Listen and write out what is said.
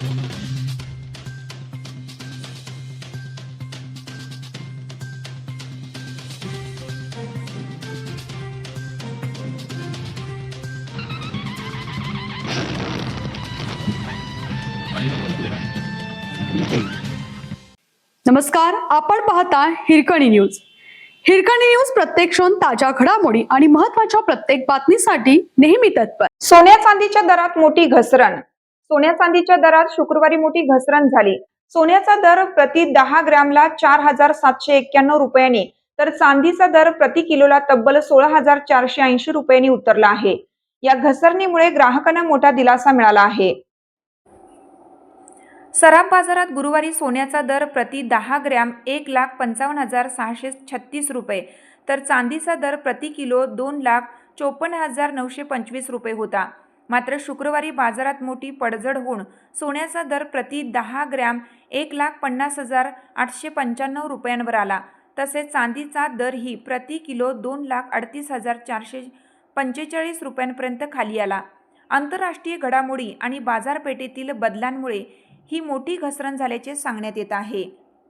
नमस्कार, आपण पाहता हिरकणी न्यूज. हिरकणी न्यूज प्रत्येक क्षण ताज्या घडामोडी आणि महत्त्वाच्या प्रत्येक बातमीसाठी नेहमी तत्पर. सोन्या चांदीच्या दरात मोठी घसरण. सोन्या चांदीच्या दरात शुक्रवारी मोठी घसरण झाली. सोन्याचा दर प्रति 10 ग्रॅमला 4,791 रुपयांनी तर चांदीचा दर प्रति किलोला तब्बल 16,480 रुपयांनी उतरला आहे. या घसरणीमुळे ग्राहकांना मोठा दिलासा मिळाला आहे. सराफ बाजारात गुरुवारी सोन्याचा दर प्रति 10 ग्रॅम 1,55,636 रुपये तर चांदीचा दर प्रति किलो 2,54,925 रुपये होता. मात्र शुक्रवारी बाजारात मोठी पडझड होऊन सोन्याचा दर प्रति 10 ग्रॅम 1,50,895 रुपयांवर आला. तसेच चांदीचा दरही प्रति किलो 2,38,445 रुपयांपर्यंत खाली आला. आंतरराष्ट्रीय घडामोडी आणि बाजारपेठेतील बदलांमुळे ही मोठी घसरण झाल्याचे सांगण्यात येत आहे.